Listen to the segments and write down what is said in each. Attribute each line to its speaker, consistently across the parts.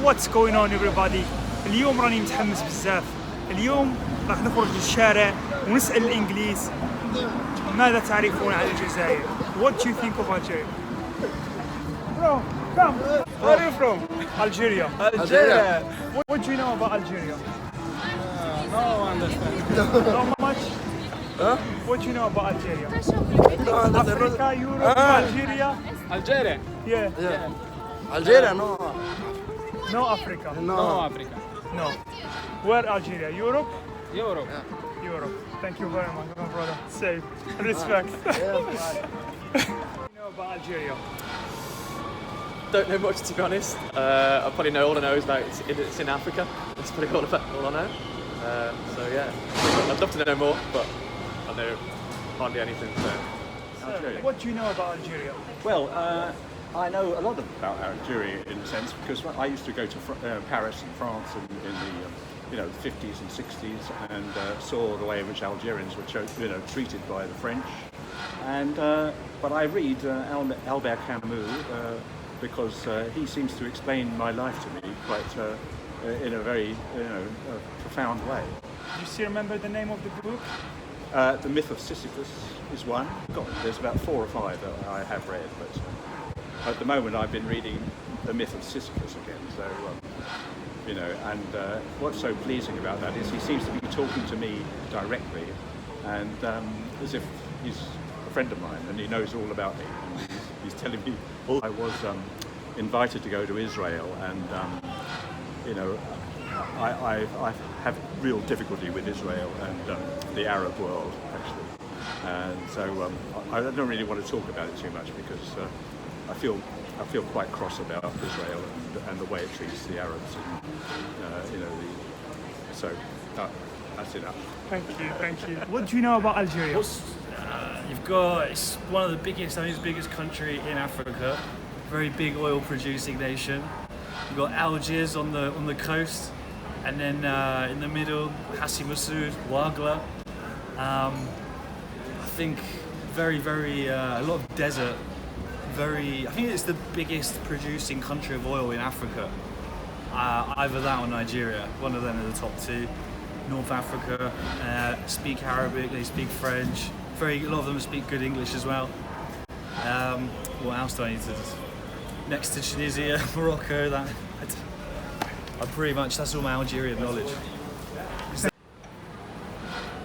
Speaker 1: What's going on everybody? اليوم راني متحمس بزاف. اليوم راح نخرج للشارع ونسأل الإنجليز ماذا تعرفون عن الجزائر؟ What do you think of Algeria? Bro, come. Where are you from? Algeria.
Speaker 2: Algeria.
Speaker 1: What do you know about Algeria?
Speaker 2: No, understand.
Speaker 1: Not much?
Speaker 2: Huh?
Speaker 1: What do you know about Algeria?
Speaker 2: No,
Speaker 1: Africa, Europe, Algeria?
Speaker 2: Algeria.
Speaker 1: Yeah.
Speaker 2: Algeria, no.
Speaker 1: No Africa.
Speaker 2: No, Africa.
Speaker 1: No. Where Algeria? Europe?
Speaker 2: Europe.
Speaker 1: Europe. Thank you very much, my brother. Safe. Respect. What do you know about Algeria?
Speaker 3: Don't know much, to be honest. I probably know all I know is about it's in Africa. That's probably all I know. So yeah, I'd love to know more, but I know hardly anything. So.
Speaker 1: What do you know about Algeria?
Speaker 4: Well, I know a lot about Algeria in a sense because I used to go to Paris and France in the 50s and 60s and saw the way in which Algerians were treated by the French. And but I read Albert Camus because he seems to explain my life to me quite in a very profound way.
Speaker 1: Do you still remember the name of the book?
Speaker 4: The Myth of Sisyphus is one. There's about 4 or 5 that I have read, but at the moment I've been reading The Myth of Sisyphus again. So, and what's so pleasing about that is he seems to be talking to me directly, and as if he's a friend of mine and he knows all about me. And he's telling me. I was invited to go to Israel, and I have real difficulty with Israel and the Arab world, actually. And so I don't really want to talk about it too much because I feel quite cross about Israel and the way it treats the Arabs. And, so that's enough.
Speaker 1: Thank you. What do you know about Algeria?
Speaker 5: It's one of the biggest, I think it's the biggest country in Africa. Very big oil producing nation. You've got Algiers on the coast, and then in the middle, Hassi Massoud, Ouagla. I think a lot of desert. I think it's the biggest producing country of oil in Africa. Either that or Nigeria. One of them are the top 2. North Africa speak Arabic, they speak French. A lot of them speak good English as well. What else do I need to do? Next to Tunisia, Morocco, that's all my Algerian knowledge.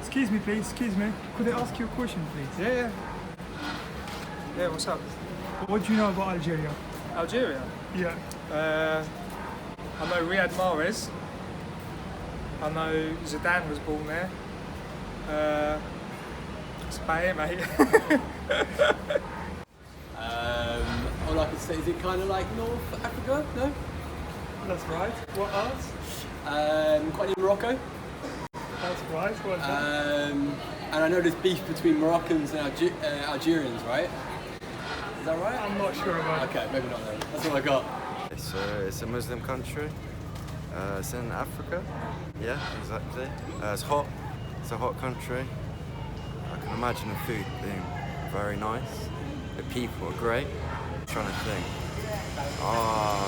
Speaker 1: Excuse me, please. Could I ask you a question, please?
Speaker 2: Yeah, what's up?
Speaker 1: What do you know about Algeria?
Speaker 2: Algeria?
Speaker 1: Yeah.
Speaker 2: I know Riyad Mahrez. I know Zidane was born there. It's about it, mate.
Speaker 3: All I can say is it kind of like North Africa, no?
Speaker 1: That's right. What else?
Speaker 3: Quite near Morocco.
Speaker 1: That's right. What else?
Speaker 3: And I know there's beef between Moroccans and Algerians, right? Is that right?
Speaker 1: I'm not sure about it.
Speaker 3: Okay, maybe not then. That's all I got.
Speaker 6: It's a Muslim country. It's in Africa. Yeah, exactly. It's hot. It's a hot country. I can imagine the food being very nice. The people are great. I'm trying to think.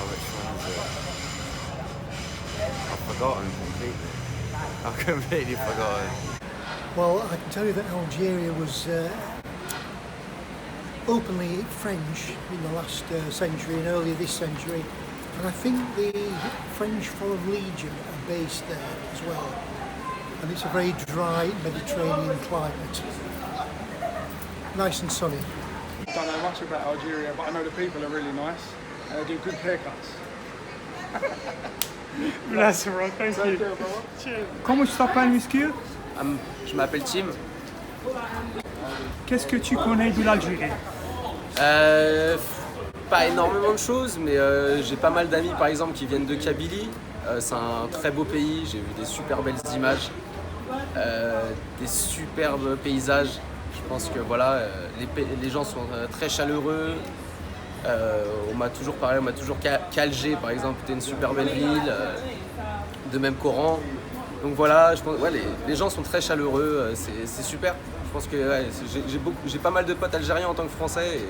Speaker 6: Which one is it? I've forgotten completely. I've completely forgotten.
Speaker 7: Well, I can tell you that Algeria was openly French in the last century and earlier this century. And I think the French Foreign Legion are based there as well. And it's a very dry Mediterranean climate. Nice and sunny.
Speaker 2: I don't know much about Algeria, but I know the people are really nice and they do good haircuts.
Speaker 1: Bless you, bro. Thank you. Cheers. Comment tu t'appelles, monsieur?
Speaker 3: Je m'appelle Tim.
Speaker 1: Qu'est-ce que tu connais de l'Algérie?
Speaker 3: Pas énormément de choses, mais j'ai pas mal d'amis par exemple qui viennent de Kabylie. C'est un très beau pays, j'ai vu des super belles images, des superbes paysages. Je pense que voilà, les gens sont très chaleureux. On m'a toujours parlé, qu'Alger par exemple était une super belle ville, de même qu'Oran. Donc voilà, je pense, les gens sont très chaleureux, c'est super. Je pense que j'ai pas mal de potes algériens en tant que français et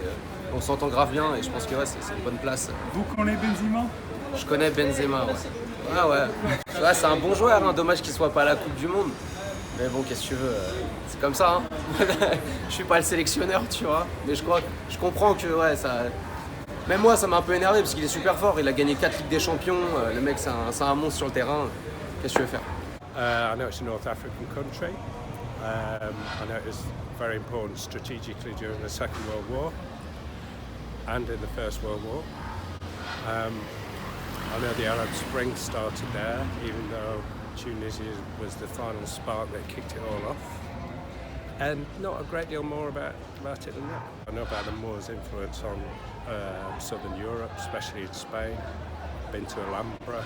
Speaker 3: on s'entend grave bien et je pense que c'est une bonne place.
Speaker 1: Vous connaissez Benzema?
Speaker 3: Je connais Benzema, ouais. Ouais. Tu vois, c'est un bon joueur, hein. Dommage qu'il soit pas à la Coupe du Monde. Mais bon, qu'est-ce que tu veux, c'est comme ça, hein. Je suis pas le sélectionneur, tu vois. Mais je comprends que, ouais, ça... Même moi, ça m'a un peu énervé parce qu'il est super fort. Il a gagné 4 Ligues des Champions. Le mec, c'est un monstre sur le terrain. Qu'est-ce que tu veux faire?
Speaker 8: I know it's a North African country. I know it was very important strategically during the Second World War and in the First World War. I know the Arab Spring started there, even though Tunisia was the final spark that kicked it all off. And not a great deal more about it than that. I know about the Moors' influence on southern Europe, especially in Spain. I've been to Alhambra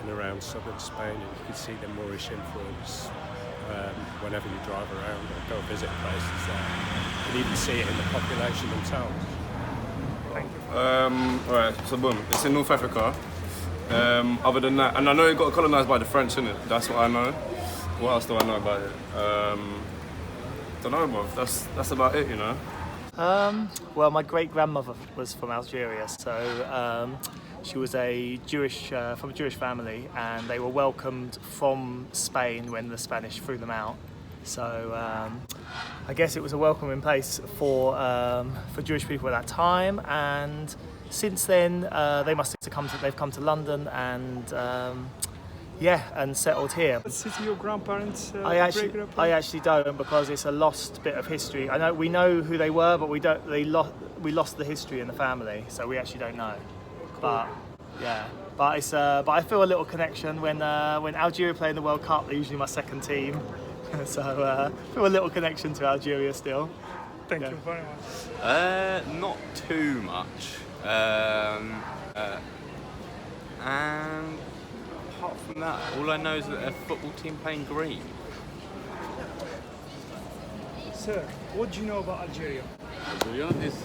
Speaker 8: and around southern Spain, and you can see the Moorish influence whenever you drive around or go visit places there. You can even see it in the population themselves.
Speaker 1: Thank you.
Speaker 9: Alright, so boom, it's in North Africa. Other than that, and I know it got colonised by the French, innit? That's what I know. What else do I know about it? Don't know, bro. That's about it, you know.
Speaker 10: Well, my great-grandmother was from Algeria, so she was from a Jewish family, and they were welcomed from Spain when the Spanish threw them out. So I guess it was a welcoming place for Jewish people at that time, and since then they've come to London and and settled here.
Speaker 1: What city your grandparents
Speaker 10: I actually don't, because it's a lost bit of history. We know who they were, but we lost the history in the family, so we actually don't know. But but I feel a little connection when Algeria play in the World Cup. They're usually my second team, so I feel a little connection to Algeria still.
Speaker 1: Thank you very much.
Speaker 11: Not too much. And apart from that, all I know is that they're a football team playing green.
Speaker 1: Sir, what do you know about Algeria?
Speaker 12: Algeria is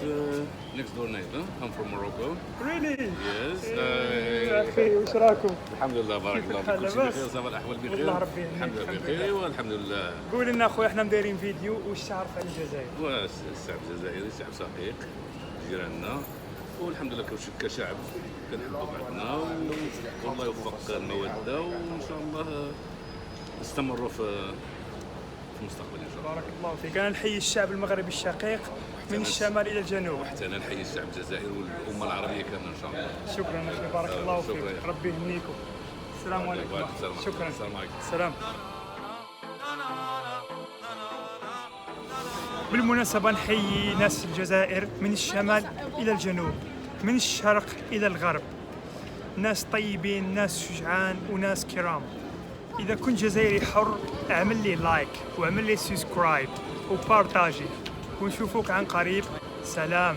Speaker 12: next door neighbor. I'm from Morocco.
Speaker 1: Really?
Speaker 12: Yes.
Speaker 1: يا أخي وش راكم؟
Speaker 12: الحمد لله بارك الله فيك. كل شيء بخير، صباح الأحوال بخير.
Speaker 1: والله ربي
Speaker 12: الحمد لله بخير والحمد لله.
Speaker 1: قول لنا أخوي احنا مدايرين فيديو وش تعرف عن الجزائر؟
Speaker 12: والشعب الجزائري شعب شقيق جيراننا، والحمد لله كشعب كنحبوا بعضنا، والله يوفق المودة، وإن شاء الله نستمروا في المستقبل إن شاء الله.
Speaker 1: بارك الله فيك. أنا نحيي الشعب المغربي الشقيق من الشمال إلى الجنوب.
Speaker 12: وحتى أنا نحيي الشعب الجزائري والأمة العربية كاملة إن شاء الله.
Speaker 1: شكرا أخي، بارك الله فيك. ربي يهنيكم. السلام عليكم. شكرا.
Speaker 12: السلام عليكم.
Speaker 1: سلام. بالمناسبة نحيي ناس الجزائر من الشمال إلى الجنوب، من الشرق إلى الغرب. ناس طيبين، ناس شجعان، وناس كرام. إذا كنت جزائري حر اعمل لي لايك واعمل لي سبسكرايب وبارتاجي، ونشوفوك عن قريب. سلام.